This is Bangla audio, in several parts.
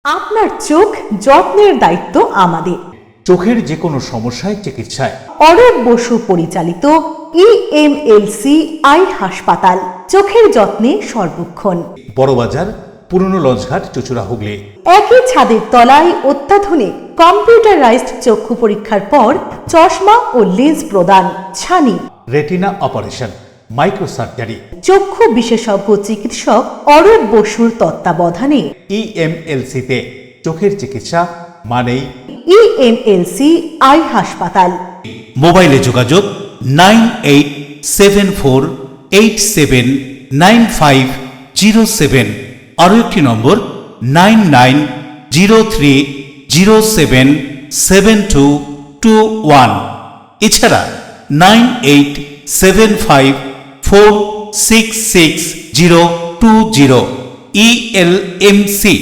আপনার চোখ যত্নের দায়িত্ব আমাদের। চোখের যে কোনো সমস্যায় চিকিৎসায় অরূপ বসু পরিচালিত ইএমএলসি আই হাসপাতাল, চোখের যত্নে সর্বক্ষণ। বড়বাজার, পুরনো লঞ্চঘাট, চুঁচুড়া, হুগলি। একই ছাদের তলায় অত্যাধুনিক কম্পিউটারাইজড চক্ষু পরীক্ষার পর চশমা ও লেন্স প্রদান, ছানি, রেটিনা অপারেশন, মাইক্রো সার্জারি। চক্ষু বিশেষজ্ঞ চিকিৎসক অরূপ বসুর তত্ত্বাবধানে ইএমএলসিতে চোখের চিকিৎসা মানেই ইএমএলসি আই হাসপাতাল। মোবাইলে যোগাযোগ 9874879507, আরও একটি নম্বর 9903077221, এছাড়া 9875466020 ইএলএমসি।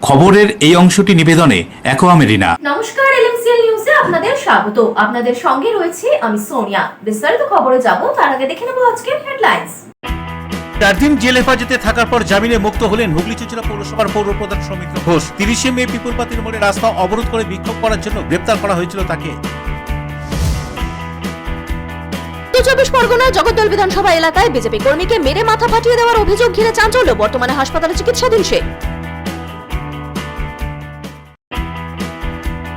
খবরের এই অংশটি নিবেদনে অ্যাকোয়া মেরিনা। নমস্কার, এলএমসিএল নিউজে আপনাদের স্বাগত। আপনাদের সঙ্গে রয়েছে আমি সোনিয়া। বিস্তারিত খবরে যাব তার আগে দেখে নেব আজকের হেডলাইন্স। 4 দিন জেল হেফাজতে থাকার পর জামিনে মুক্ত হলেন হুগলি চুঁচুড়া পৌরসভার পৌরপ্রধান সৌমিত্র ঘোষ। 30শে মে পিপুলপাতির মোড়ে রাস্তা অবরোধ করে বিক্ষোভ করার জন্য গ্রেপ্তার করা হয়েছিল তাকে। 24 পরগনা জগদ্দল বিধানসভা এলাকায় বিজেপি কর্মীকে মেরে মাথা ফাটিয়ে দেওয়ার অভিযোগ ঘিরে চাঞ্চল্য। বর্তমানে হাসপাতালে চিকিৎসাধীন সে।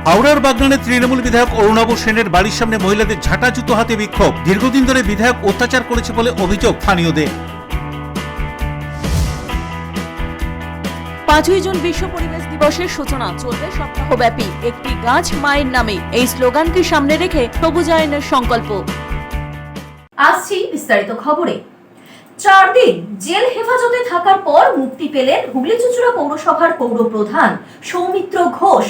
হাওড়ার বাগনানে তৃণমূল বিধায়ক অরুণাভ সেনের বাড়ির সামনে মহিলাদের ঝাঁটা জুতো হাতে বিক্ষোভ। দীর্ঘদিন ধরে বিধায়ক অত্যাচার করেছে বলে অভিযোগ স্থানীয়দের। 5ই জুন বিশ্ব পরিবেশ দিবসের সূচনা, চলবে সপ্তাহব্যাপী একটি গাছ মায়ের নামে। এই স্লোগানকে সামনে রেখে সবুজায়নের সংকল্প। আসছি বিস্তারিত খবরে। 4 দিন জেল হেফাজতে থাকার পর মুক্তি পেলেন হুগলি চুঁচুড়া পৌরসভার পৌরপ্রধান সৌমিত্র ঘোষ।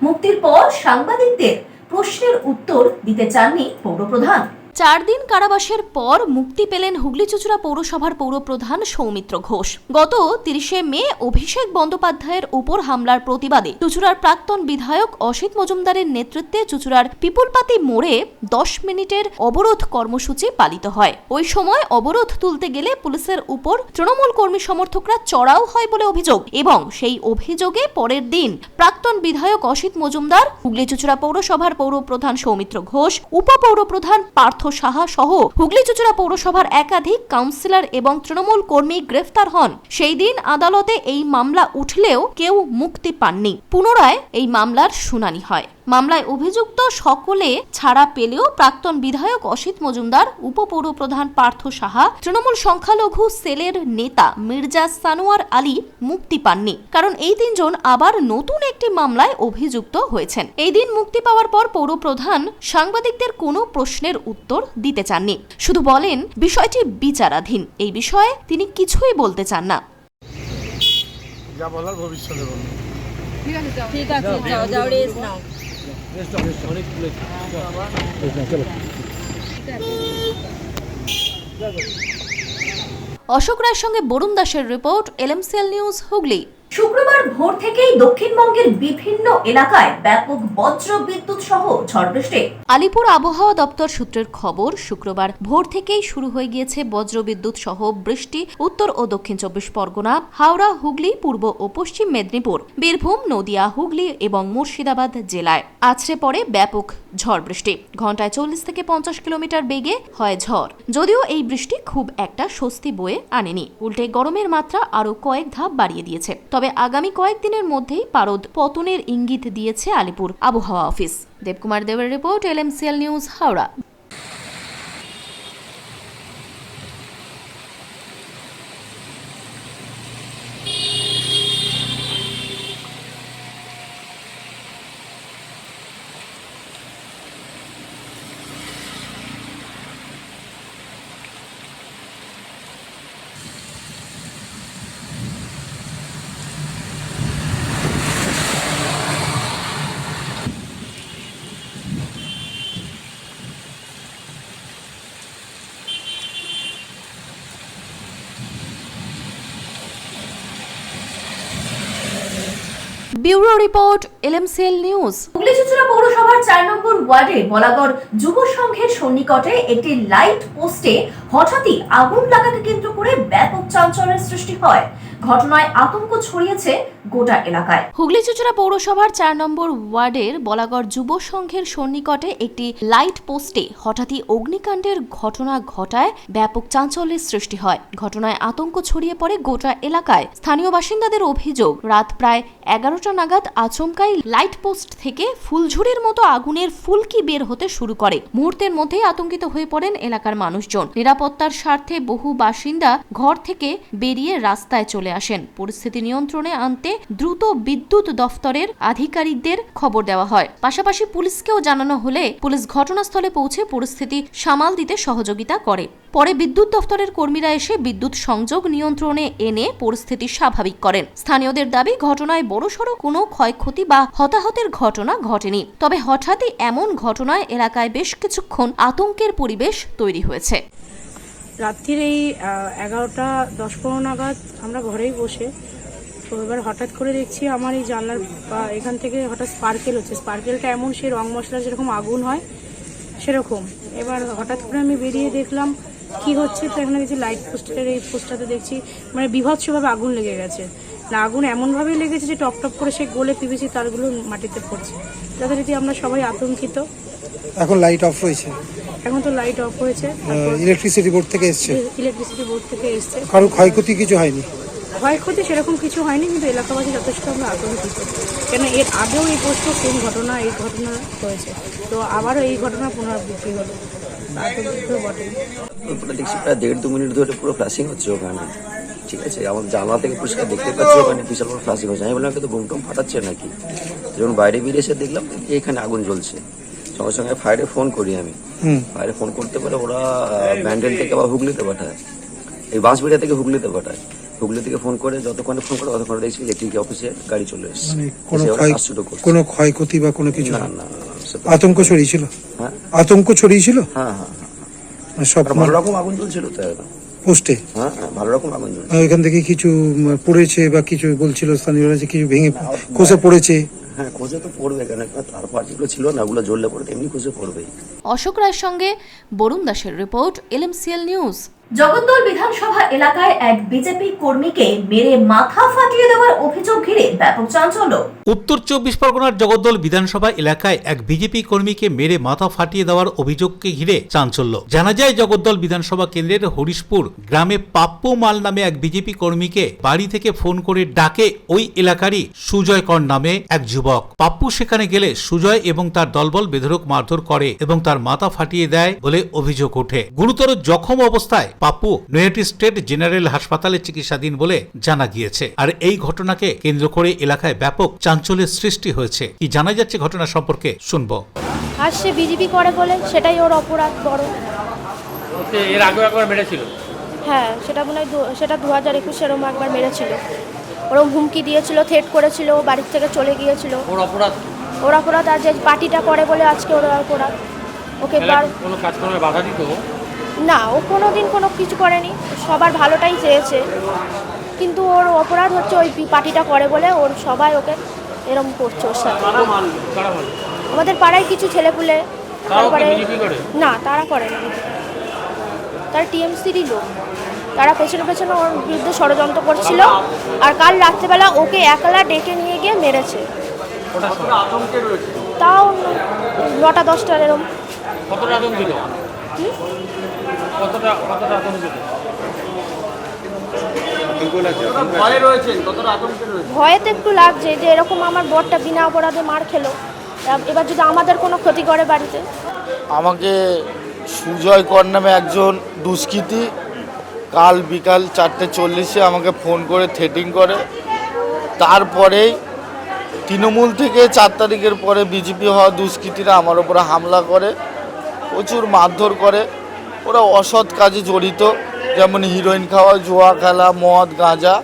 মুক্তির পর সাংবাদিকদের প্রশ্নের উত্তর দিতে চাননি পৌরপ্রধান। 4 দিন কারাবাসের পর মুক্তি পেলেন হুগলি চুঁচুড়া পৌরসভার পৌরপ্রধান সৌমিত্র ঘোষ। গত 30শে মে অভিষেক বন্দ্যোপাধ্যায়ের উপর হামলার প্রতিবাদে চুঁচুড়ার প্রাক্তন বিধায়ক অসিত মজুমদারের নেতৃত্বে চুঁচুড়ার পিপুলপাতি মোড়ে 10 মিনিটের অবরোধ কর্মসূচি পালিত হয়। ওই সময় অবরোধ তুলতে গেলে পুলিশের উপর তৃণমূল কর্মী সমর্থকরা চড়াও হয় বলে অভিযোগ, এবং সেই অভিযোগে পরের দিন প্রাক্তন বিধায়ক অসিত মজুমদার, হুগলি চুঁচুড়া পৌরসভার পৌরপ্রধান সৌমিত্র ঘোষ, উপপৌরপ্রধান পার্থ সাহা সহ হুগলি চুঁচুড়া পৌরসভার একাধিক কাউন্সিলর এবং তৃণমূল কর্মী গ্রেফতার হন। সেই দিন আদালতে এই মামলা উঠলেও কেউ মুক্তি পাননি। পুনরায় এই মামলার শুনানি হয়। মামলায় অভিযুক্ত সকলে ছাড়া পেলেও প্রাক্তন বিধায়ক অসিত মজুমদার, উপপৌরপ্রধান পার্থ সাহা, তৃণমূল সংখ্যালঘু সেলের নেতা মির্জা সানোয়ার আলী মুক্তি পাননি, কারণ এই 3 জন আবার নতুন একটি মামলায় অভিযুক্ত হয়েছেন। এই দিন মুক্তি পাওয়ার পর পৌরপ্রধান সাংবাদিকদের কোনো প্রশ্নের উত্তর দিতে চাননি, শুধু বলেন বিষয়টি বিচারাধীন। এই বিষয়ে তিনি কিছুই বলতে চান না। যা বলার ভবিষ্যতে বলবো। ঠিক আছে, যাও রেস্ট নাও। অশোক রায়ের সঙ্গে বরুণ দাসের রিপোর্ট, এলএমসিএল নিউজ, হুগলি। শুক্রবার ভোর থেকেই দক্ষিণবঙ্গের বিভিন্ন এলাকায় ব্যাপক বজ্র বিদ্যুৎ সহ ঝড় বৃষ্টি। আলিপুর আবহাওয়া দপ্তর সূত্রের খবর, শুক্রবার ভোর থেকেই শুরু হয়ে গিয়েছে বজ্রবিদ্যুৎ সহ বৃষ্টি উত্তর ও দক্ষিণ 24 পরগনা, হাওড়া, হুগলি, পূর্ব ও পশ্চিম মেদিনীপুর, বীরভূম, নদিয়া, হুগলি এবং মুর্শিদাবাদ জেলায় আছড়ে পড়ে ব্যাপক ঝড় বৃষ্টি। ঘন্টায় 40 থেকে 50 কিলোমিটার বেগে হয় ঝড়। যদিও এই বৃষ্টি খুব একটা স্বস্তি বয়ে আনেনি, উল্টে গরমের মাত্রা আরো কয়েক ধাপ বাড়িয়ে দিয়েছে। তবে আগামী কয়েকদিনের মধ্যেই পারদ পতনের ইঙ্গিত দিয়েছে আলিপুর আবহাওয়া অফিস। দেবকুমার দেবের report, LMCL news, Howrah. Bureau report, LMCL news. Hooghly চুঁচুড়া পৌরসভার 4 নম্বর ওয়ার্ডে বলাগড় যুব সংঘের সন্নিকটে একটি লাইট পোস্টে হঠাৎই আগুন লাগাকে কেন্দ্র করে ব্যাপক চাঞ্চল্যের সৃষ্টি হয়। ঘটনায় আতঙ্ক ছড়িয়েছে গোটা এলাকায়। হুগলি চুঁচুড়া পৌরসভার 4 নম্বর ওয়ার্ডের বলাগড় যুব সংঘের সন্নিকটে একটি লাইট পোস্টে হঠাৎই অগ্নিকাণ্ডের ঘটনা ঘটায় ব্যাপক চাঞ্চল্যের সৃষ্টি হয়। ঘটনায় আতঙ্ক ছড়িয়ে পড়ে গোটা এলাকায়। স্থানীয় বাসিন্দাদের অভিযোগ, রাত প্রায় 11টা নাগাদ আচমকাই লাইট পোস্ট থেকে ফুলঝুরির মতো আগুনের ফুলকি বের হতে শুরু করে। মুহূর্তের মধ্যেই আতঙ্কিত হয়ে পড়েন এলাকার মানুষজন। নিরাপত্তার স্বার্থে বহু বাসিন্দা ঘর থেকে বেরিয়ে রাস্তায় চলে আসেন। পরিস্থিতি নিয়ন্ত্রণে আনতে দ্রুত বিদ্যুৎ দফতরের আধিকারিকদের খবর দেওয়া হয়। পাশাপাশি পুলিশকেও জানানো হলে পুলিশ ঘটনাস্থলে পৌঁছে পরিস্থিতি সামাল দিতে সহযোগিতা করে। পরে বিদ্যুৎ দফতরের কর্মীরা এসে বিদ্যুৎ সংযোগ নিয়ন্ত্রণে এনে পরিস্থিতি স্বাভাবিক করেন। স্থানীয়দের দাবি, ঘটনায় বড়সড় কোনো ক্ষয়ক্ষতি বা হতাহতের ঘটনা ঘটেনি। তবে হঠাৎই এমন ঘটনায় এলাকায় বেশ কিছুক্ষণ আতঙ্কের পরিবেশ তৈরি হয়েছে। রাত্রির এই 11টা 10-15 নাগাদ আমরা ঘরেই বসে, তো এবার হঠাৎ করে দেখছি আমার এই জানলার এখান থেকে হঠাৎ স্পার্কেল হচ্ছে। স্পার্কেলটা এমন সেই রং মশলা যেরকম আগুন হয় সেরকম। এবার হঠাৎ করে আমি বেরিয়ে দেখলাম কি হচ্ছে, তো এখানে দেখছি লাইট পোস্টের এই পোস্টটাতে দেখছি মানে বিভৎসভাবে আগুন লেগে গেছে। না, আগুন এমনভাবেই লেগেছে যে টপ টপ করে সে গলে পিভিসি তারগুলো মাটিতে পড়ছে। যথারীতি আমরা সবাই আতঙ্কিত। এখন লাইট অফ রয়েছে, এখন তো লাইট অফ হয়েছে, ইলেকট্রিসিটি বোর্ড থেকে এসছে। ইলেকট্রিসিটি বোর্ড থেকে এসছে। কারো ক্ষয়ক্ষতি কিছু হয়নি? ক্ষয়ক্ষতি সেরকম কিছু হয়নি, কিন্তু এলাকাবাসী যথেষ্ট আমরা আতঙ্কিত। কেন এর আগেও এই পোস্ট সেম ঘটনা হয়েছে, তো আবারও এই ঘটনা পুনরাবৃত্তি হলো, আতঙ্কিত বটে। পুরো দেখছি প্রায় 1.5-2 মিনিট ধরে পুরো ফ্ল্যাশিং হচ্ছে ওখানে। ঠিক আছে, আমার জানলা থেকে পরিষ্কার দেখতে পাচ্ছি ওখানে বিশাল বড় ফ্ল্যাশিং হচ্ছে। আমি বললাম তো বুম টুম ফাটাচ্ছে নাকি। যখন বাইরে বেরিয়ে এসে দেখলাম এখানে আগুন জ্বলছে, সঙ্গে সঙ্গে ফায়ারে ফোন করি আমি। ফায়ারে ফোন করতে পারে ওরা ব্যান্ডেল থেকে আবার হুগলিতে পাঠায়, এই বাঁশবিড়া থেকে হুগলিতে পাঠায়। হুগলি থেকে ফোন করে যতক্ষণে ফোন করে ততক্ষণে দেখছি ইলেকট্রিক অফিসে গাড়ি চলে এসেছে। কোনো ক্ষয়ক্ষতি বা কোনো কিছু? না না, আতঙ্ক ছড়িয়েছিল? হ্যাঁ, আতঙ্ক ছড়িয়েছিল। হ্যাঁ হ্যাঁ, সব ভালো রকম আগুন জ্বলছিল তো পোস্টে। হ্যাঁ, ভালো রকম আগুন জ্বলছিল। এখান থেকে কিছু পড়েছে বা কিছু বলছিল স্থানীয়রা যে কিছু ভেঙে খসে পড়েছে? হ্যাঁ, খসে তো পড়বে, কেন তারপর যেগুলো ছিল না ওগুলো জ্বললে পড়ে এমনি খসে পড়বেই। অশোক রায়ের সঙ্গে বরুণ দাসের রিপোর্ট, LMCL নিউজ। জগদ্দল বিধানসভা এলাকায় এক বিজেপি কর্মীকে মেরে মাথা ফাটিয়ে দেওয়ার অভিযোগ ঘিরে ব্যাপক চাঞ্চল্য। উত্তর 24 পরগনার জগদ্দল বিধানসভা এলাকায় এক বিজেপি কর্মীকে মেরে মাথা ফাটিয়ে দেওয়ার অভিযোগকে ঘিরে চাঞ্চল্য। জানা যায়, জগদ্দল বিধানসভা কেন্দ্রের হরিশপুর গ্রামে পাপ্পু মাল নামে এক বিজেপি কর্মীকে বাড়ি থেকে ফোন করে ডাকে ওই এলাকারই সুজয় কর নামে এক যুবক। পাপ্পু সেখানে গেলে সুজয় এবং তার দলবল বেধড়ক মারধর করে এবং তার মাথা ফাটিয়ে দেয় বলে অভিযোগ ওঠে। গুরুতর জখম অবস্থায় পাপ্পু নৈহাটি স্টেট জেনারেল হাসপাতালে চিকিৎসাধীন বলে জানা গিয়েছে। আর এই ঘটনাকে কেন্দ্র করে এলাকায় ব্যাপক চাঞ্চল্যের সৃষ্টি হয়েছে। কি জানা যাচ্ছে ঘটনা সম্পর্কে শুনবো। আর সে বিজেপি করে বলে সেটাই ওর অপরাধ বড়। ওকে এর আগে একবার মেরেছিল? হ্যাঁ, সেটা মনে হয় সেটা 2021 এরকম একবার মেরেছিল। ওরকম হুমকি দিয়েছিল, থ্রেট করেছিল, বাড়ির থেকে চলে গিয়েছিল। ওর অপরাধ? ওর অপরাধ, আর যে পার্টিটা করে বলে আজকে ওর অপরাধ। ওকে কোনো কাজকর্মে বাধা দিত না, ও কোনোদিন কোনো কিছু করেনি, সবার ভালোটাই চেয়েছে। কিন্তু ওর অপরাধ হচ্ছে ওই পার্টিটা করে বলে ওর সবাই ওকে এরকম করছে ওর সাথে। আমাদের পাড়ায় কিছু ছেলেপুলে, তারপরে না তারা করে না, তারা টিএমসিরই লোক। তারা পেছনে পেছনে ওর বিরুদ্ধে ষড়যন্ত্র করছিল, আর কাল রাত্রেবেলা ওকে একলা ডেকে নিয়ে গিয়ে মেরেছে। তাও 9টা-10টার এরকম। কতটা আতঙ্কিত? কতটা আতঙ্কিত? ভয়ে তো একটু লাগছে যে এরকম আমার বরটা বিনা অপরাধে মার খেলো, এবার যদি আমাদের কোনো ক্ষতি করে বাড়িতে। আমাকে সুজয় কর নামে একজন দুষ্কৃতী কাল বিকাল 4:40 আমাকে ফোন করে থ্রেটিং করে। তারপরেই তৃণমূল থেকে 4 তারিখের পরে বিজেপি হওয়া দুষ্কৃতীরা আমার উপরে হামলা করে, প্রচুর মারধর করে। ওরা অসৎ কাজে জড়িত, যেমন হিরোইন খাওয়া, জুয়া খেলা, মদ গাঁজা।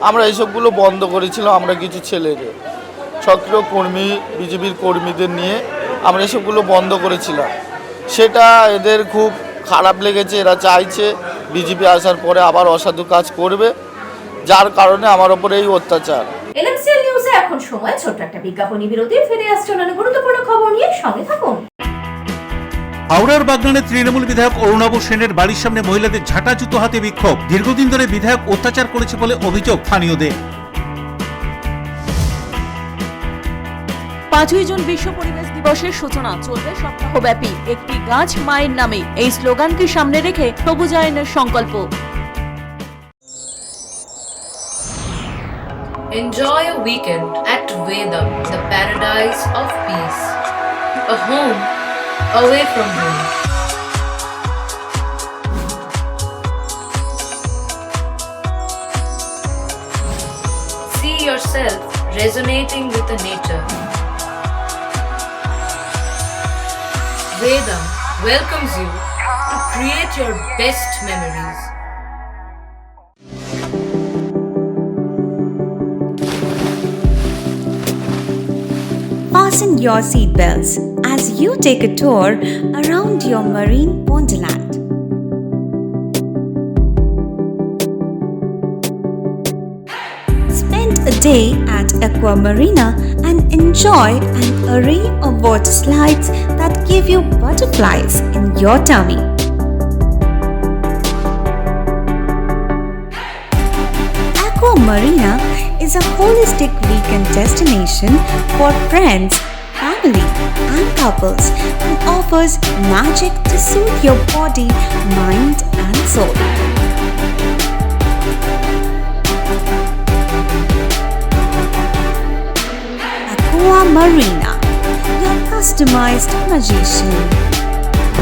আমরা এইসবগুলো বন্ধ করেছিলাম। আমরা কিছু ছেলেদের সক্রিয় কর্মী, বিজেপির কর্মীদের নিয়ে আমরা এসবগুলো বন্ধ করেছিলাম। সেটা এদের খুব খারাপ লেগেছে। এরা চাইছে বিজেপি আসার পরে আবার অসাধু কাজ করবে, যার কারণে আমার ওপরে এই অত্যাচার। LMCL নিউজে এখন সময় ছোট্ট একটা বিজ্ঞাপনী বিরতি। ফিরে আসছে অন্যান্য গুরুত্বপূর্ণ খবর নিয়ে, সঙ্গে থাকুন। হাওড়ার বাগনানে তৃণমূল বিধায়ক অরুণাভ সেনের বাড়ির সামনে মহিলাদের ঝাঁটা জুতো হাতে বিক্ষোভ। দীর্ঘদিন ধরে বিধায়ক অত্যাচার করেছে বলে অভিযোগ স্থানীয়দের। 5ই জুন বিশ্ব পরিবেশ দিবসের সূচনা, চলবে সপ্তাহব্যাপী একটি গাছ মায়ের নামে। এই স্লোগানকে সামনে রেখে সবুজায়নের সংকল্প। Enjoy a weekend at Vedam, the paradise of peace. A home away from home. See yourself resonating with the nature. Vedam welcomes you to create your best memories. Fasten your seatbelts as you take a tour around your marine wonderland. Spend a day at Aqua Marina and enjoy an array of water slides that give you butterflies in your tummy. Aqua Marina is a holistic weekend destination for friends, family, and couples and offers magic to soothe your body, mind, and soul. Aqua Marina, your customized magician.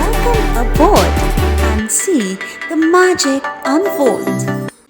Welcome aboard and see the magic unfold.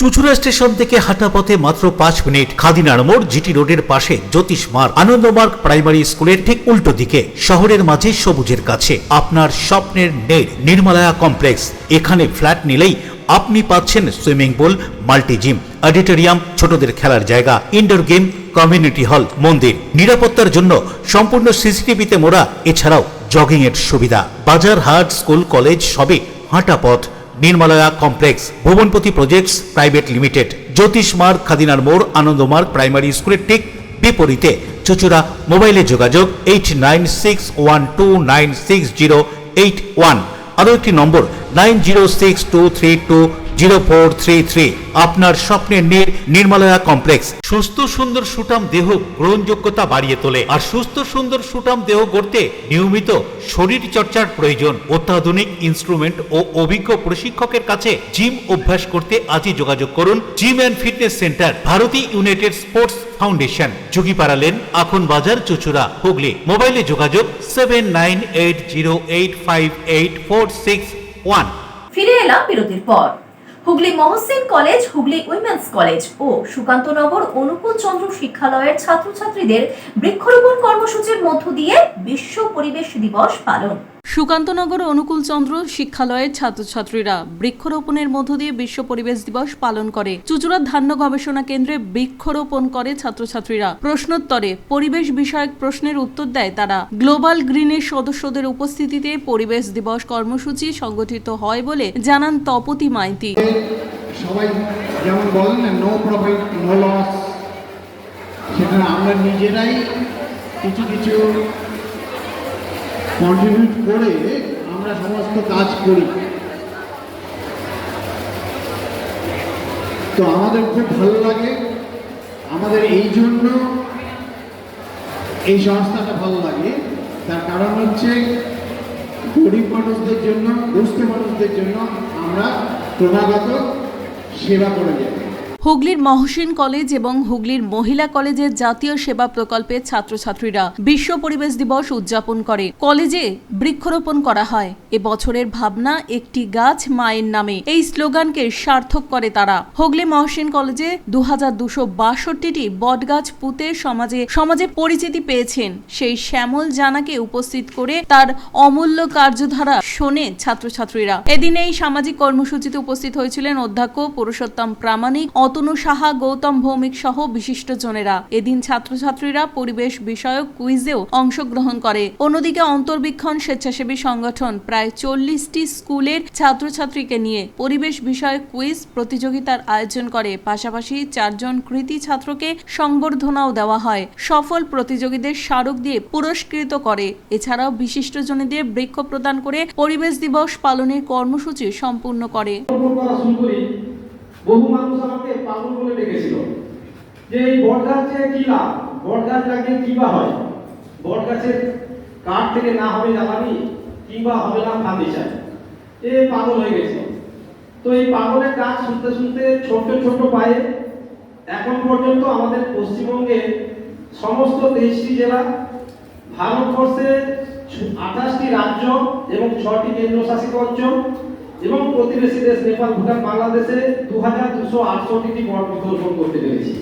Chuchura station থেকে হাঁটা পথে মাত্র 5 মিনিট। খাদিনার মোড়, জিটি রোডের পাশে জ্যোতিষ মার্গ, আনন্দমার্গ প্রাইমারি স্কুলের ঠিক উল্টো দিকে, শহরের মাঝে সবুজের কাছে আপনার স্বপ্নের নেড় নির্মলায়া কমপ্লেক্স। এখানে ফ্ল্যাট নিলেই আপনি পাচ্ছেন swimming pool, multi gym, auditorium, ছোটদের খেলার জায়গা, ইনডোর গেম, কমিউনিটি হল, মন্দির। নিরাপত্তার জন্য সম্পূর্ণ সিসিটিভিতে মোড়া। এছাড়াও জগিং এর সুবিধা। বাজার, হাট, স্কুল, কলেজ সবই হাঁটা পথ। নির্মলায়া কমপ্লেক্স, ভুবনপতি প্রজেক্টস প্রাইভেট লিমিটেড, জ্যোতিষ মার্গ, খাদিনার মোড়, আনন্দমার্গ প্রাইমারি স্কুলের ঠিক বিপরীতে, চুচুড়া। মোবাইলে যোগাযোগ 8961296081। আরও একটি নম্বর 9062320433। আপনার স্বপ্নের নির্মলায়া কমপ্লেক্স। সুস্থ সুন্দর সুঠাম দেহ গ্রহণযোগ্যতা বাড়িয়ে তোলে। আর সুস্থ সুন্দর সুঠাম দেহ গড়তে নিয়মিত শরীর চর্চার প্রয়োজন। অত্যাধুনিক ইনস্ট্রুমেন্ট ও অভিজ্ঞ প্রশিক্ষকের কাছে জিম অভ্যাস করতে আজই যোগাযোগ করুন। Gym and fitness centre, Bharati united sports foundation, যোগীপাড়া লেন, আখন বাজার, চুচুড়া, হুগলি। মোবাইলে যোগাযোগ 7980858461। ফিরে এলাম বিরতির পর। Hooghly Mohsin college, Hooghly women's college ও সুকান্তনগর অনুকূল চন্দ্র শিক্ষালয়ের ছাত্রছাত্রীদের বৃক্ষরোপণ কর্মসূচির মধ্য দিয়ে বিশ্ব পরিবেশ দিবস পালন। সুকান্তনগর অনুকূল চন্দ্র শিক্ষালয়ের ছাত্রছাত্রীরা বৃক্ষরোপণের মধ্য দিয়ে বিশ্ব পরিবেশ দিবস পালন করে। চুচুড়ার ধান্য গবেষণা কেন্দ্রে বৃক্ষরোপণ করে ছাত্রছাত্রীরা। প্রশ্নোত্তরে পরিবেশ বিষয়ক প্রশ্নের উত্তর দেয় তারা। গ্লোবাল গ্রিনের সদস্যদের উপস্থিতিতে পরিবেশ দিবস কর্মসূচি সংগঠিত হয় বলে জানান তপতি মাইতি। সবাই যেমন বলেন না, নো প্রফিট নো লস, সেটা আমরা নিজেরাই কিছু কিছু কন্ট্রিবিউট করে আমরা সমস্ত কাজ করি। তো আমাদের খুব ভালো লাগে। আমাদের এই জন্য এই সংস্থাটা ভালো লাগে, তার কারণ হচ্ছে গরিব মানুষদের জন্য, দুস্থ মানুষদের জন্য আমরা ক্রমাগত সেবা করে যাই। হুগলির মহসিন কলেজ এবং হুগলির মহিলা কলেজের জাতীয় সেবা প্রকল্পের ছাত্রছাত্রীরা বিশ্ব পরিবেশ দিবস উদযাপন করে। কলেজে বৃক্ষরোপণ করা হয়। এবছরের ভাবনা একটি গাছ মায়ের নামে। এই স্লোগানকে সার্থক করে তারা। হুগলি মহসিন কলেজে 2262টি বটগাছ পুঁতে সমাজে পরিচিতি পেয়েছেন সেই শ্যামল জানাকে উপস্থিত করে তার অমূল্য কার্যধারা শোনে ছাত্রছাত্রীরা। এদিন এই সামাজিক কর্মসূচিতে উপস্থিত হয়েছিলেন অধ্যক্ষ পুরুষোত্তম প্রামাণিক, অতনু সাহা, গৌতম ভৌমিক সহ বিশিষ্টজনেরা। এদিন ছাত্রছাত্রীরা পরিবেশ বিষয়ক কুইজেও অংশগ্রহণ করে। অন্যদিকে অন্তর্বীক্ষণ স্বেচ্ছাসেবী সংগঠন প্রায় 40টি স্কুলের ছাত্রছাত্রীকে নিয়ে পরিবেশ বিষয়ক কুইজ প্রতিযোগিতার আয়োজন করে। পাশাপাশি 4 জন কৃতী ছাত্রকে সংবর্ধনাও দেওয়া হয়। সফল প্রতিযোগীদের স্মারক দিয়ে পুরস্কৃত করে। এছাড়াও বিশিষ্টজনেদের বৃক্ষ প্রদান করে পরিবেশ দিবস পালনের কর্মসূচি সম্পূর্ণ করে। বহু মানুষ আমাকে পাগল বলে ডেকেছিল যে এই বট গাছে কি লাভ, বট গাছ লাগিয়ে কি বা হয়, বট গাছের কাঠ থেকে না হবে জ্বালানি কিংবা হবে না ফার্নিচার। এ পাগল হয়ে গেছিল। তো এই পাগলের কাজ শুনতে শুনতে ছোট ছোট পায়ে এখন পর্যন্ত আমাদের পশ্চিমবঙ্গে সমস্ত 23টি জেলা, ভারতবর্ষের 28টি রাজ্য এবং 6টি কেন্দ্রশাসিত অঞ্চল এবং প্রতিবেশী দেশ নেপাল, ভুটান, বাংলাদেশে 2268টি বট বৃক্ষরোপণ করতে পেরেছি।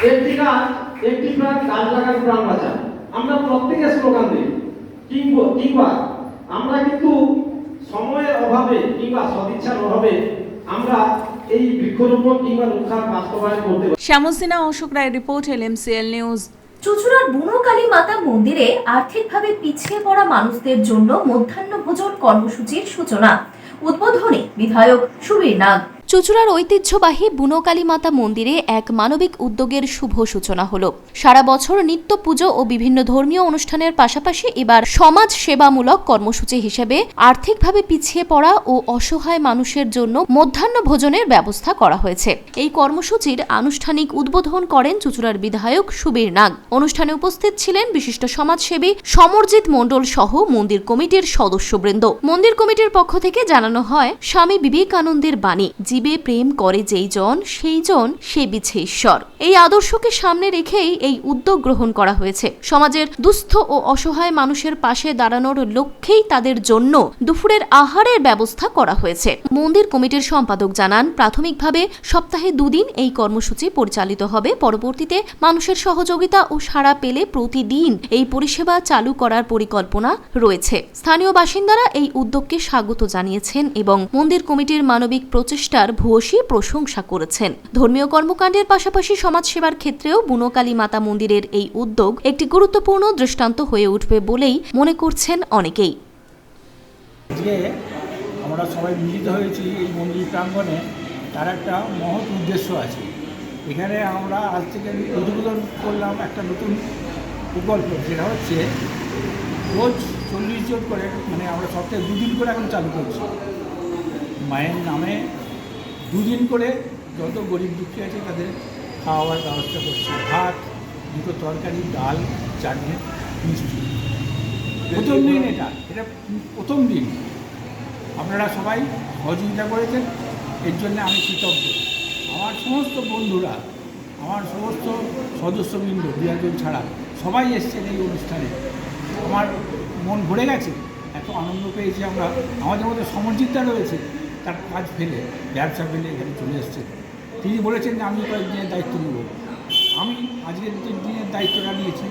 একটি প্রাণ গাছ লাগান প্রাণ বাঁচান, আমরা প্রত্যেকে স্লোগান দিই। কিংবা আমরা কিন্তু সময়ের অভাবে কিংবা সদিচ্ছার অভাবে আমরা এই বৃক্ষরোপণ কিংবা রক্ষার বাস্তবায়ন করতে পারি। শ্যামল সিনহা, অশোক রায় রিপোর্ট, LMCL নিউজ। চুঁচুড়ার বুনোকালী মাতা মন্দিরে আর্থিকভাবে পিছিয়ে পড়া মানুষদের জন্য মধ্যাহ্ন ভোজন কর্মসূচির সূচনা। উদ্বোধনে বিধায়ক সুবীর নাগ। চুঁচুড়ার ঐতিহ্যবাহী বুনোকালী মাতা মন্দিরে এক মানবিক উদ্যোগের শুভ সূচনা হলো। সারা বছর নিত্য পুজো ও বিভিন্ন ধর্মীয় অনুষ্ঠানের পাশাপাশি এবার সমাজ সেবামূলক কর্মসূচি হিসেবে আর্থিকভাবে পিছিয়ে পড়া ও অসহায় মানুষের জন্য মধ্যাহ্ন ভোজনের ব্যবস্থা করা হয়েছে। এই কর্মসূচির আনুষ্ঠানিক উদ্বোধন করেন চুঁচুড়ার বিধায়ক সুবীর নাগ। অনুষ্ঠানে উপস্থিত ছিলেন বিশিষ্ট সমাজসেবী সমরজিৎ মণ্ডল সহ মন্দির কমিটির সদস্যবৃন্দ। মন্দির কমিটির পক্ষ থেকে জানানো হয়, স্বামী বিবেকানন্দের বাণী, জীবে প্রেম করে যেই জন সেই জন সে বিছে ঈশ্বর। এই আদর্শকে সামনে রেখেই এই উদ্যোগ গ্রহণ করা হয়েছে। সমাজের দুস্থ ও অসহায় মানুষের পাশে দাঁড়ানোর লক্ষ্যেই তাদের জন্য দুপুরের আহারের ব্যবস্থা করা হয়েছে। মন্দির কমিটির সম্পাদক জানান, প্রাথমিকভাবে সপ্তাহে 2 দিন এই কর্মসূচি পরিচালিত হবে। পরবর্তীতে মানুষের সহযোগিতা ও সাড়া পেলে প্রতিদিন এই পরিষেবা চালু করার পরিকল্পনা রয়েছে। স্থানীয় বাসিন্দারা এই উদ্যোগকে স্বাগত জানিয়েছেন এবং মন্দির কমিটির মানবিক প্রচেষ্টার ভূয়সী প্রশংসা করেছেন। ধর্মীয় কর্মকাণ্ডের পাশাপাশি সমাজসেবার ক্ষেত্রেও বুনোকালী মাতা মন্দিরের এই উদ্যোগ একটি গুরুত্বপূর্ণ দৃষ্টান্ত হয়ে উঠবে বলেই মনে করছেন অনেকেই। আমরা সবাই মিলিত হয়েছি এই মন্দির প্রাঙ্গণে, তার একটা মহৎ উদ্দেশ্য আছে। এখানে আমরা আজ থেকে উদ্বোধন করলাম একটা নতুন প্রকল্প, যেটা হচ্ছে রোজ 40 জন করে, মানে আমরা সপ্তাহে 2 দিন করে এখন চালু করছি। মায়ের নামে 2 দিন করে যত গরিব দুঃখী আছে তাদের খাওয়ার ব্যবস্থা করছি। ভাত, 2টো তরকারি, ডাল, চাটনি, মিষ্টি। প্রথম দিন এটা প্রথম দিন আপনারা সবাই সহযোগিতা করেছেন, এর জন্য আমি কৃতজ্ঞ। আমার সমস্ত বন্ধুরা, আমার সমস্ত সদস্যবৃন্দ 2 জন ছাড়া সবাই এসছেন এই অনুষ্ঠানে। আমার মন ভরে গেছে, এত আনন্দ পেয়েছি আমরা। আমাদের মধ্যে সমর্জিতটা রয়েছে, তার কাজ ফেলে, ব্যবসা ফেলে এখানে চলে এসছে। তিনি বলেছেন যে আমি কয়েকদিনের দায়িত্ব নেব। আমি আজকের দিনের দায়িত্বটা নিয়েছি।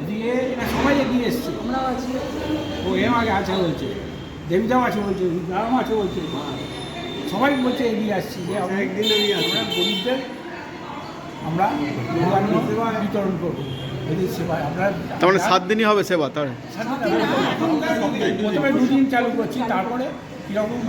এদিকে এরা সবাই এগিয়ে এসছে। ও এম আগে আছে বলছে, দেবীদাও আছে বলছে, গ্রাম আছে বলছে, সবাই বলছে এগিয়ে আসছি যে আমরা একদিন আমরা গরিবদের আমরা বিতরণ করবো। তাহলে 7 দিনই হবে সেবা? তাহলে প্রথমে 2 দিন চালু করছি, তারপরে কিরকম।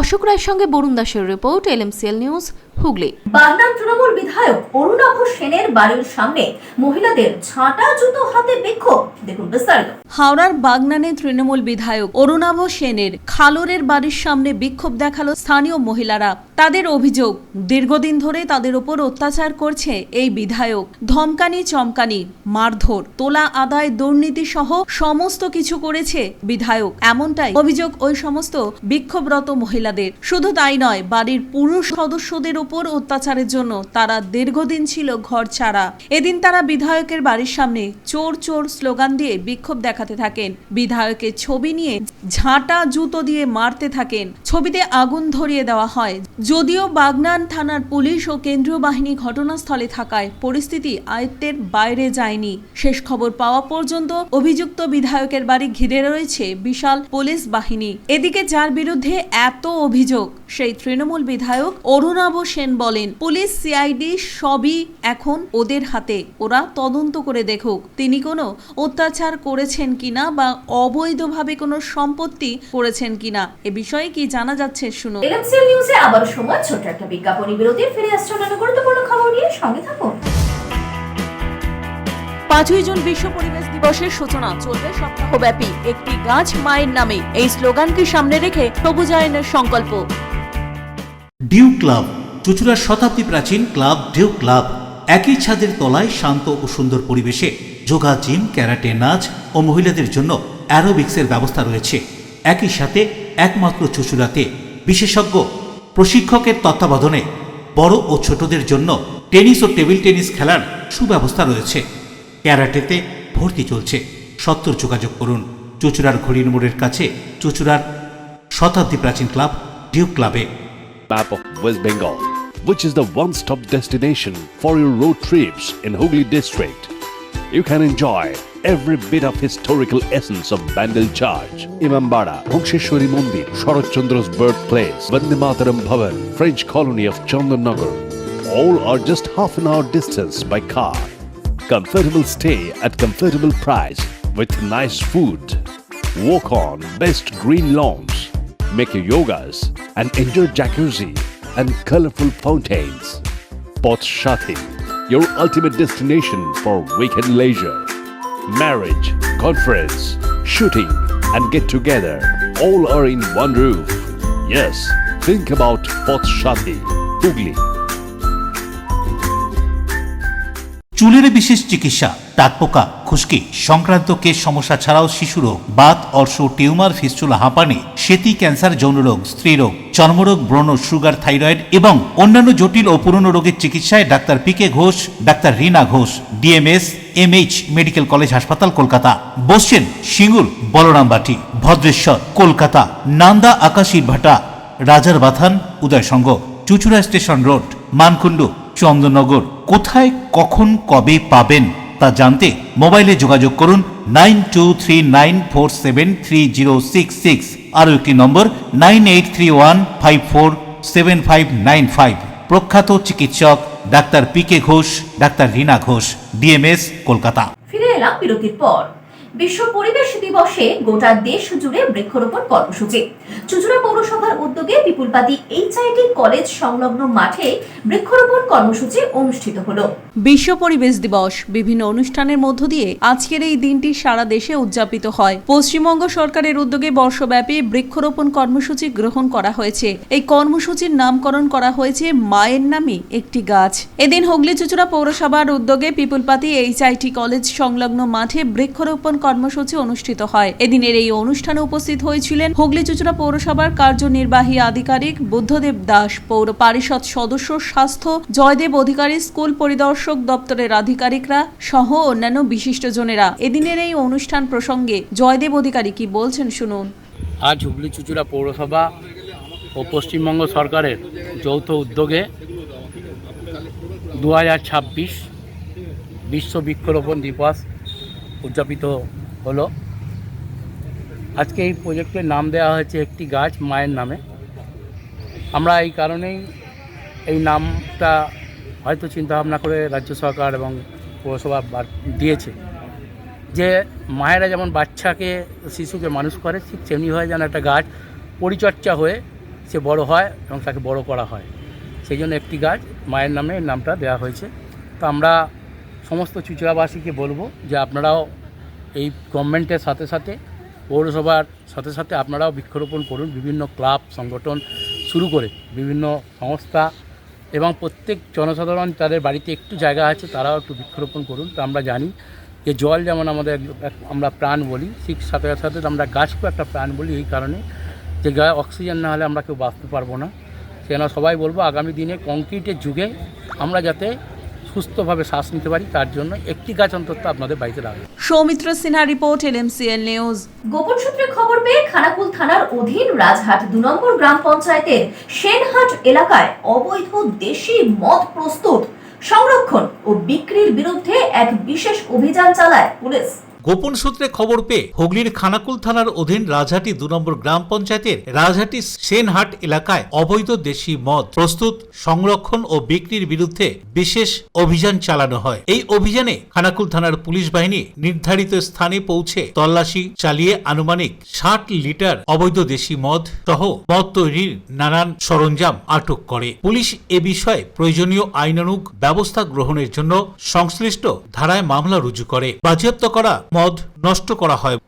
অশোক রায়ের সঙ্গে বরুণ দাসের report, LMCL news, Hooghly. Bagnan Trinamool বিধায়ক অরুণাভ সেনের বাড়ির সামনে মহিলাদের ঝাঁটা জুতো হাতে বিক্ষোভ। দেখুন বিস্তারিত। হাওড়ার বাগনানে তৃণমূল বিধায়ক অরুণাভ সেনের খালোরের বাড়ির সামনে বিক্ষোভ দেখালো স্থানীয় মহিলারা। তাদের অভিযোগ, দীর্ঘদিন ধরে তাদের উপর অত্যাচার করছে এই বিধায়ক। ধমকানি, চমকানি, মারধর, তোলা আদায়, দুর্নীতি সহ সমস্ত কিছু করেছে বিধায়ক, এমনটাই অভিযোগ ওই সমস্ত বিক্ষোভরত মহিলা। মহিলাদের। শুধু তাই নয়, বাড়ির পুরুষ সদস্যদের উপর অত্যাচারের জন্য তারা দীর্ঘদিন ছিল ঘর ছাড়া। এদিন তারা বিধায়কের বাড়ির সামনে চোর চোর স্লোগান দিয়ে বিক্ষোভ দেখাতে থাকেন। বিধায়কের ছবি নিয়ে ঝাঁটা জুতো দিয়ে মারতে থাকেন। ছবিতে আগুন ধরিয়ে দেওয়া হয়। যদিও বাগনান থানার পুলিশ ও কেন্দ্রীয় বাহিনী ঘটনাস্থলে থাকায় পরিস্থিতি আয়ত্তের বাইরে যায়নি। শেষ খবর পাওয়া পর্যন্ত অভিযুক্ত বিধায়কের বাড়ি ঘিরে রয়েছে বিশাল পুলিশ বাহিনী। এদিকে যার বিরুদ্ধে এত অভিযোগ, সেই তৃণমূল বিধায়ক অরুণাভ সেন বলেন, পুলিশ সিআইডি সবই এখন ওদের হাতে, ওরা তদন্ত করে দেখুক তিনি কোনো অত্যাচার করেছেন কিনা বা অবৈধভাবে কোনো সম্পত্তি করেছেন কিনা। এ বিষয়ে কি জানা যাচ্ছে শুনুন। এলএমসিএল নিউজে আবার সময় ছোট্ট একটা বিজ্ঞাপনী বিরতি, ফিরে আসছে অন্যান্য গুরুত্বপূর্ণ খবর নিয়ে, সঙ্গে থাকুন। 5ই জুন বিশ্ব পরিবেশ দিবসের সূচনা, চলবে সপ্তাহব্যাপী একটি গাছ মায়ের নামে। এই স্লোগানকে সামনে রেখে সবুজায়নের সংকল্প। ডিউ ক্লাব, চুঁচুড়ার শতাব্দী প্রাচীন ক্লাব ডিউ ক্লাব। একই ছাদের তলায় শান্ত ও সুন্দর পরিবেশে যোগা, জিম, ক্যারাটে, নাচ ও মহিলাদের জন্য অ্যারোবিক্সের ব্যবস্থা রয়েছে। একই সাথে একমাত্র চুঁচুড়াতে বিশেষজ্ঞ প্রশিক্ষকের তত্ত্বাবধানে বড় ও ছোটদের জন্য টেনিস ও টেবিল টেনিস খেলার সুব্যবস্থা রয়েছে। ক্যারাটেতে ভর্তি চলছে। সত্তর যোগাযোগ করুন চুঁচুড়ার ঘড়ির মোড়ের কাছে চুঁচুড়ার শতাব্দী প্রাচীন ক্লাব ডিউ ক্লাবে। Map of West Bengal, which is the one-stop destination for your road trips in Hooghly district. You can enjoy every bit of historical essence of Bandel Church, Imambara, Bhongsheshwari Mandir, Sharat Chandra's birthplace, Vande Mataram Bhavan, French colony of Chandannagar. All are just half an hour distance by car. Comfortable stay at comfortable price with nice food. Walk on best green lawns. Make your yogas and enjoy jacuzzi and colorful fountains. Poth Shati, your ultimate destination for weekend leisure. Marriage, conference, shooting and get together all are in one roof. Yes, think about Poth Shati, Hooghly. চুলের বিশেষ চিকিৎসা, দাঁতপোকা, খুশকি সংক্রান্ত কেশ সমস্যা ছাড়াও শিশু রোগ, বাত, অর্শ, টিউমার, ফিস্টুলা, হাঁপানি, সেতি, ক্যান্সার, যৌনরোগ, স্ত্রীরোগ, চর্মরোগ, ব্রণ, সুগার, থাইরয়েড এবং অন্যান্য জটিল ও পুরনো রোগের চিকিৎসায় doctor PK Ghosh, doctor Rina Ghosh, DMS MH medical college হাসপাতাল, কলকাতা। বসছেন সিঙ্গুর, বলরামবাটি, ভদ্রেশ্বর, কলকাতা, নান্দা, আকাশী ভাটা, রাজার বাথান, উদয়সংঘ, চুঁচুড়া স্টেশন রোড, মানকুণ্ডু, চন্দননগর। কোথায়, কখন, কবে পাবেন তা জানতে মোবাইলে যোগাযোগ করুন 9239473066। আরও একটি নম্বর 9831547595। প্রখ্যাত চিকিৎসক doctor PK Ghosh, doctor Rina Ghosh, DMS, Kolkata. ফিরে এলাম বিরতির পর। বিশ্ব পরিবেশ দিবসে গোটা দেশ জুড়ে বৃক্ষরোপণ কর্মসূচি। চুঁচুড়া পৌরসভার উদ্যোগে পিপুলপাতি এইচআইটি কলেজ সংলগ্ন মাঠে বৃক্ষরোপণ কর্মসূচি অনুষ্ঠিত হলো। বিশ্ব পরিবেশ দিবস বিভিন্ন অনুষ্ঠানের মধ্য দিয়ে আজকের এই দিনটি সারা দেশে উদযাপিত হয়। পশ্চিমবঙ্গ সরকারের উদ্যোগে বর্ষব্যাপী বৃক্ষরোপণ কর্মসূচি গ্রহণ করা হয়েছে। এই কর্মসূচির নামকরণ করা হয়েছে মায়ের নামে একটি গাছ। এদিন হুগলি চুঁচুড়া পৌরসভার উদ্যোগে পিপুলপাতি এইচআইটি কলেজ সংলগ্ন মাঠে বৃক্ষরোপণ কর্মসূচি অনুষ্ঠিত হয়। এদিনের এই অনুষ্ঠানে উপস্থিত হয়েছিলেন হুগলি চুঁচুড়া পৌরসভার কার্যনির্বাহী আধিকারিক বুদ্ধদেব দাস, পৌর পরিষদ সদস্য স্বাস্থ্য জয়দেব অধিকারী, স্কুল পরিদর্শক দপ্তরের আধিকারিকরা সহ অন্যান্য বিশিষ্টজনেরা। এদিনের এই অনুষ্ঠান প্রসঙ্গে জয়দেব অধিকারী কি বলছেন শুনুন। আজ হুগলি চুঁচুড়া পৌরসভা ও পশ্চিমবঙ্গ সরকারের যৌথ উদ্যোগে 2026 বিশ্ব বৃক্ষরোপণ দিবস উদযাপিত হলো। আজকে এই প্রজেক্টের নাম দেওয়া হয়েছে একটি গাছ মায়ের নামে। আমরা এই কারণেই এই নামটা হয়তো চিন্তাভাবনা করে রাজ্য সরকার এবং পৌরসভা দিয়েছে যে মায়েরা যেমন বাচ্চাকে, শিশুকে মানুষ করে, ঠিক তেমনি হয় যেন একটা গাছ পরিচর্যা হয়ে সে বড় হয় এবং তাকে বড় করা হয়। সেই জন্য একটি গাছ মায়ের নামে নামটা দেওয়া হয়েছে। তো আমরা সমস্ত চুঁচুড়াবাসীকে বলবো যে আপনারাও এই গভর্নমেন্টের সাথে সাথে, পৌরসভার সাথে সাথে আপনারাও বৃক্ষরোপণ করুন। বিভিন্ন ক্লাব, সংগঠন শুরু করে বিভিন্ন সংস্থা এবং প্রত্যেক জনসাধারণ তাদের বাড়িতে একটু জায়গা আছে তারাও একটু বৃক্ষরোপণ করুন। তো আমরা জানি যে জল যেমন আমাদের আমরা প্রাণ বলি, ঠিক সাথে সাথে আমরা গাছকেও একটা প্রাণ বলি। এই কারণে যে গায়ে অক্সিজেন না হলে আমরা কেউ বাঁচতে পারবো না। সেজন্য সবাই বলবো আগামী দিনে কংক্রিটের যুগে আমরা যাতে সুস্থভাবে শ্বাস নিতে পারি, তার জন্য একটি গাছ অন্তত আপনাদের বাড়িতে রাখবেন। Soumitra Sinha report, LMCL news. গোপন সূত্রে খবর পেয়ে খানাকুল থানার অধীন রাজহাট 2 নম্বর গ্রাম পঞ্চায়েতের সেনহাট এলাকায় অবৈধ দেশি মদ প্রস্তুত, সংরক্ষণ ও বিক্রির বিরুদ্ধে এক বিশেষ অভিযান চালায় পুলিশ। গোপন সূত্রে খবর পেয়ে হুগলির খানাকুল থানার অধীন রাজহাটি 2 নম্বর গ্রাম পঞ্চায়েতের রাজহাটি সেনহাট এলাকায় অবৈধ দেশি মদ প্রস্তুত, সংরক্ষণ ও বিক্রির বিরুদ্ধে বিশেষ অভিযান চালানো হয়। এই অভিযানে খানাকুল থানার পুলিশ বাহিনী নির্ধারিত স্থানে পৌঁছে তল্লাশি চালিয়ে আনুমানিক 60 লিটার অবৈধ দেশি মদ সহ মদ তৈরির নানান সরঞ্জাম আটক করে। পুলিশ এ বিষয়ে প্রয়োজনীয় আইনানুগ ব্যবস্থা গ্রহণের জন্য সংশ্লিষ্ট ধারায় মামলা রুজু করে। বাজেয়াপ্ত করা মদ নষ্ট করা হয়।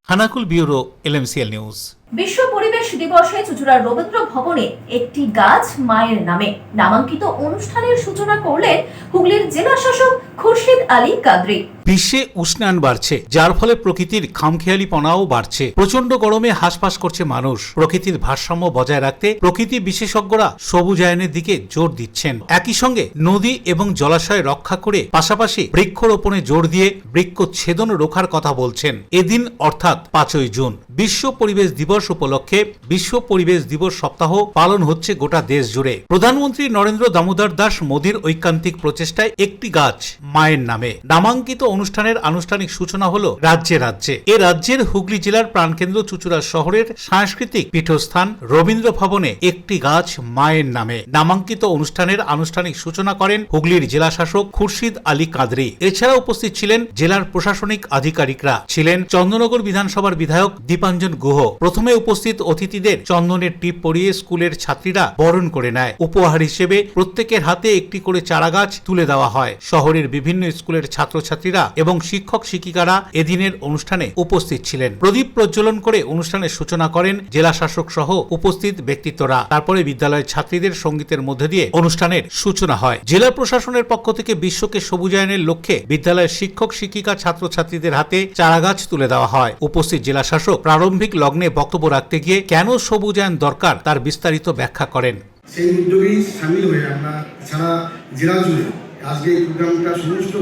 Khanakul bureau, LMCL news. বিশ্ব পরিবেশ দিবসে চুঁচুড়ার রবীন্দ্র ভবনে একটি গাছ মায়ের নামে নামাঙ্কিত অনুষ্ঠানের সূচনা করলেন হুগলির জেলা শাসক খুরশিদ আলী কাদরি। বিশ্বে উষ্ণায়ন বাড়ছে, যার ফলে প্রকৃতির খামখেয়ালিপনাও বাড়ছে। প্রচন্ড গরমে হাঁসফাঁস করছে মানুষ। প্রকৃতির ভারসাম্য বজায় রাখতে প্রকৃতি বিশেষজ্ঞরা সবুজায়নের দিকে জোর দিচ্ছেন। একই সঙ্গে নদী এবং জলাশয় রক্ষা করে পাশাপাশি বৃক্ষরোপণে জোর দিয়ে বৃক্ষচ্ছেদন রোখার কথা বলছেন। এদিন অর্থাৎ 5ই জুন বিশ্ব পরিবেশ দিবস উপলক্ষে বিশ্ব পরিবেশ দিবস সপ্তাহ পালন হচ্ছে গোটা দেশ জুড়ে। প্রধানমন্ত্রী নরেন্দ্র দামোদর দাস মোদীর ঐকান্তিক প্রচেষ্টায় একটি গাছ মায়ের নামে নামাঙ্কিত অনুষ্ঠানের আনুষ্ঠানিক সূচনা হলো রাজ্যে রাজ্যে। এ রাজ্যের হুগলি জেলার প্রাণকেন্দ্র চুঁচুড়া শহরের সাংস্কৃতিক পীঠস্থান রবীন্দ্র ভবনে একটি গাছ মায়ের নামে নামাঙ্কিত অনুষ্ঠানের আনুষ্ঠানিক সূচনা করেন হুগলির জেলা শাসক খুরশিদ আলী কাদরি। এছাড়া উপস্থিত ছিলেন জেলার প্রশাসনিক আধিকারিকরা, ছিলেন চন্দননগর বিধানসভার বিধায়ক দীপাঞ্জন গুহ। প্রথমে উপস্থিত অতিথিদের চন্দনের টিপ পরিয়ে স্কুলের ছাত্রীরা বরণ করে নেয়। উপহার হিসেবে প্রত্যেকের হাতে একটি করে চারাগাছ তুলে দেওয়া হয়। শহরের বিভিন্ন স্কুলের ছাত্রছাত্রীরা এবং শিক্ষক শিক্ষিকারা এদিনের অনুষ্ঠানে উপস্থিত ছিলেন। প্রদীপ প্রজ্বলন করে অনুষ্ঠানের সূচনা করেন জেলা শাসক সহ উপস্থিত ব্যক্তিত্বরা। তারপরে বিদ্যালয়ের ছাত্রীদের সঙ্গীতের মধ্যে দিয়ে অনুষ্ঠানের সূচনা হয়। জেলা প্রশাসনের পক্ষ থেকে বিশ্বকে সবুজায়নের লক্ষ্যে বিদ্যালয়ের শিক্ষক শিক্ষিকা ছাত্রছাত্রীদের হাতে চারাগাছ তুলে দেওয়া হয়। উপস্থিত জেলা শাসক প্রারম্ভিক লগ্নে বক্তব্য রাখতে গিয়ে কেন সবুজায়ন দরকার তার বিস্তারিত ব্যাখ্যা করেন। সেই উদ্যোগেই সামিল হয়ে আমরা সারা জেলা জুড়ে আজকে এই প্রোগ্রামটা সমস্ত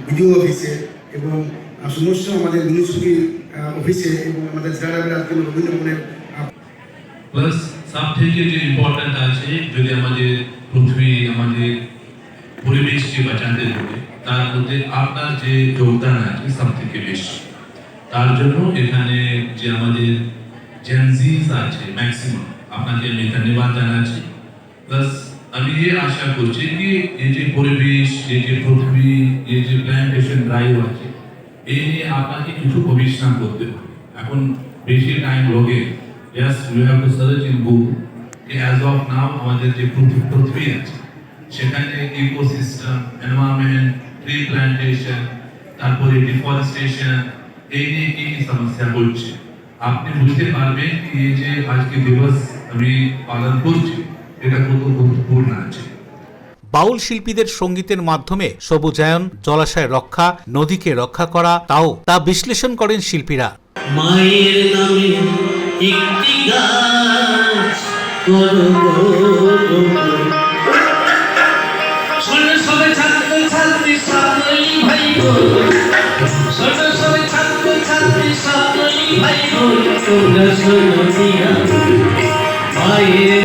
বিডিও অফিসে এবং সমস্ত আমাদের মিউনিসিপাল অফিসে এবং আমাদের জেলা আজকে রবীন্দ্র ভবনের প্লাস সব থেকে যে ইম্পর্টেন্ট আছে যদি আমাদের পৃথিবী আমাদের পরিবেশকে বাঁচাতে হবে তার মধ্যে আপনার যে যোগদান আছে সব থেকে বেশি। তার জন্য এখানে যে আমাদের জেনজিস আছে ম্যাক্সিমাম আপনাকে আমি ধন্যবাদ জানাচ্ছি। প্লাস আমি আশা করছি কি এই যে পরিবেশ, এই যে পৃথিবী, এই যে প্ল্যান্টেশন ড্রাইভ আছে এই নিয়ে আপনাকে কিছু গবেষণা করতে হবে। এখন বেশি টাইম লগে yes we have to search in book as of now আমাদের যে পৃথিবী আছে সেখানে ইকোসিস্টেম, এনভায়রনমেন্ট, ট্রি প্ল্যান্টেশন, তারপরে ডিফরেস্টেশন এই নিয়ে কি কি সমস্যা হচ্ছে আপনি বুঝতে পারবেন কি এই যে আজকে দিবস আমি পালন করছি এটা কত গুরুত্বপূর্ণ আছে। বাউল শিল্পীদের সঙ্গীতের মাধ্যমে সবুজায়ন, জলাশয় রক্ষা, নদীকে রক্ষা করা তা বিশ্লেষণ করেন শিল্পীরা। মায়ের নামে একটি গাছ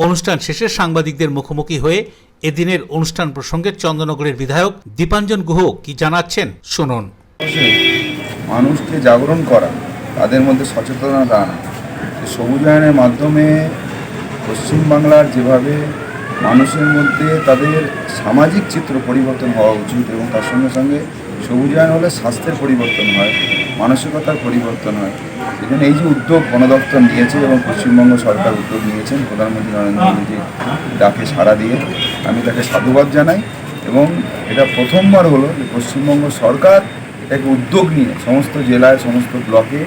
অনুষ্ঠান শেষে সাংবাদিকদের মুখোমুখি হয়ে এদিনের অনুষ্ঠান প্রসঙ্গে চন্দননগরের বিধায়ক দীপাঞ্জন গুহ কি জানাচ্ছেন শুনুন। মানুষকে জাগরণ করা, তাদের মধ্যে সচেতনতা আনা, সবুজায়নের মাধ্যমে পশ্চিমবাংলার যেভাবে মানুষের মধ্যে তাদের সামাজিক চিত্র পরিবর্তন হওয়া উচিত এবং তার সঙ্গে সঙ্গে সবুজায়ন হলে স্বাস্থ্যের পরিবর্তন হয় মানসিকতার পরিবর্তন হয়। সেই জন্য এই যে উদ্যোগ বন দপ্তর নিয়েছে এবং পশ্চিমবঙ্গ সরকার উদ্যোগ নিয়েছেন প্রধানমন্ত্রী নরেন্দ্র মোদীজির ডাকে সাড়া দিয়ে, আমি তাকে সাধুবাদ জানাই। এবং এটা প্রথমবার হলো যে পশ্চিমবঙ্গ সরকার এটাকে উদ্যোগ নিয়ে সমস্ত জেলায়, সমস্ত ব্লকে,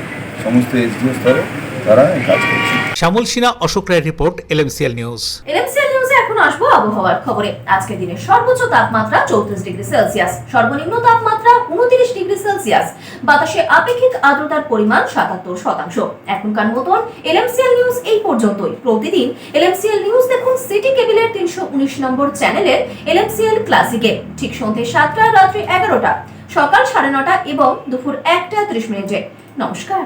সমস্ত এসডিও স্তরে তারা এই কাজ করছে। শ্যামল সিনহা, অশোক রায়ের রিপোর্ট, LMCL নিউজ। LMCL নিউজে এখন আসবো আবহাওয়ার খবরে। আজকের দিনের সর্বোচ্চ তাপমাত্রা 34 ডিগ্রি সেলসিয়াস, সর্বনিম্ন তাপমাত্রা 29 ডিগ্রি সেলসিয়াস, বাতাসে আপেক্ষিক আর্দ্রতার পরিমাণ 77%। এখনকার মতন LMCL নিউজ এই পর্যন্তই। প্রতিদিন LMCL নিউজ দেখুন সিটি কেবলের 319 নম্বর চ্যানেলের LMCL ক্লাসিকে, ঠিক সন্ধ্যে 7টা, রাত্রি 11টা, সকাল 9:30 এবং দুপুর 1টা 30 মিনিটে। নমস্কার।